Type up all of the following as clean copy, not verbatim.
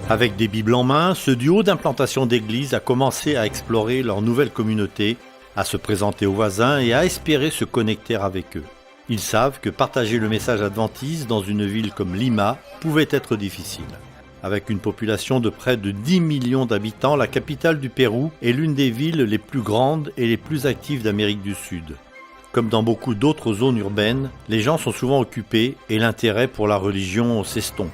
Avec des Bibles en main, ce duo d'implantation d'églises a commencé à explorer leur nouvelle communauté, à se présenter aux voisins et à espérer se connecter avec eux. Ils savent que partager le message adventiste dans une ville comme Lima pouvait être difficile. Avec une population de près de 10 millions d'habitants, la capitale du Pérou est l'une des villes les plus grandes et les plus actives d'Amérique du Sud. Comme dans beaucoup d'autres zones urbaines, les gens sont souvent occupés et l'intérêt pour la religion s'estompe.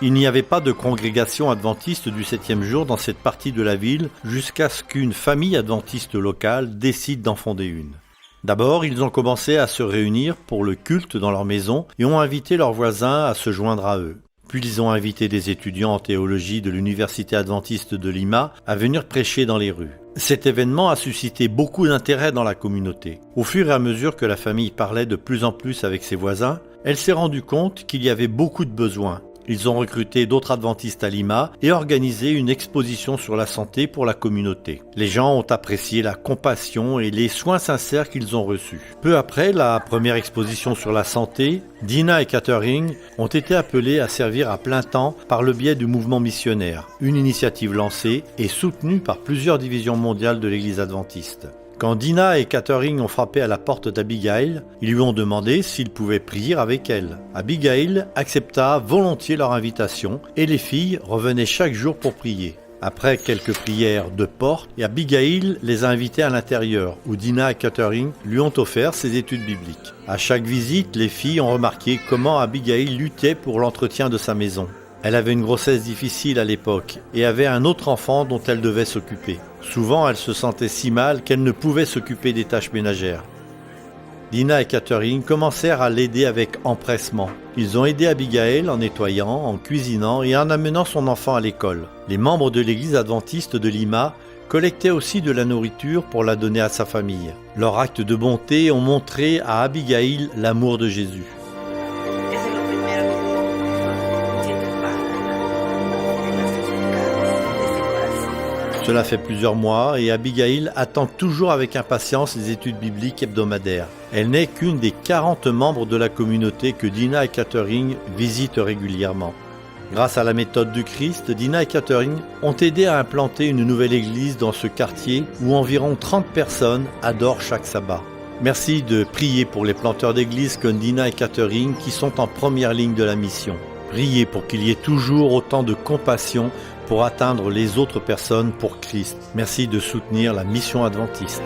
Il n'y avait pas de congrégation adventiste du 7e jour dans cette partie de la ville jusqu'à ce qu'une famille adventiste locale décide d'en fonder une. D'abord, ils ont commencé à se réunir pour le culte dans leur maison et ont invité leurs voisins à se joindre à eux. Puis ils ont invité des étudiants en théologie de l'Université adventiste de Lima à venir prêcher dans les rues. Cet événement a suscité beaucoup d'intérêt dans la communauté. Au fur et à mesure que la famille parlait de plus en plus avec ses voisins, elle s'est rendue compte qu'il y avait beaucoup de besoins. Ils ont recruté d'autres adventistes à Lima et organisé une exposition sur la santé pour la communauté. Les gens ont apprécié la compassion et les soins sincères qu'ils ont reçus. Peu après la première exposition sur la santé, Dina et Catherine ont été appelés à servir à plein temps par le biais du mouvement missionnaire, une initiative lancée et soutenue par plusieurs divisions mondiales de l'Église adventiste. Quand Dina et Catherine ont frappé à la porte d'Abigail, ils lui ont demandé s'ils pouvaient prier avec elle. Abigail accepta volontiers leur invitation et les filles revenaient chaque jour pour prier. Après quelques prières de porte, Abigail les a invitées à l'intérieur, où Dina et Catherine lui ont offert ses études bibliques. À chaque visite, les filles ont remarqué comment Abigail luttait pour l'entretien de sa maison. Elle avait une grossesse difficile à l'époque et avait un autre enfant dont elle devait s'occuper. Souvent, elle se sentait si mal qu'elle ne pouvait s'occuper des tâches ménagères. Dina et Catherine commencèrent à l'aider avec empressement. Ils ont aidé Abigail en nettoyant, en cuisinant et en amenant son enfant à l'école. Les membres de l'église adventiste de Lima collectaient aussi de la nourriture pour la donner à sa famille. Leurs actes de bonté ont montré à Abigail l'amour de Jésus. Cela fait plusieurs mois et Abigail attend toujours avec impatience les études bibliques hebdomadaires. Elle n'est qu'une des 40 membres de la communauté que Dina et Catherine visitent régulièrement. Grâce à la méthode du Christ, Dina et Catherine ont aidé à implanter une nouvelle église dans ce quartier où environ 30 personnes adorent chaque sabbat. Merci de prier pour les planteurs d'églises comme Dina et Catherine qui sont en première ligne de la mission. Priez pour qu'il y ait toujours autant de compassion pour atteindre les autres personnes pour Christ. Merci de soutenir la mission adventiste.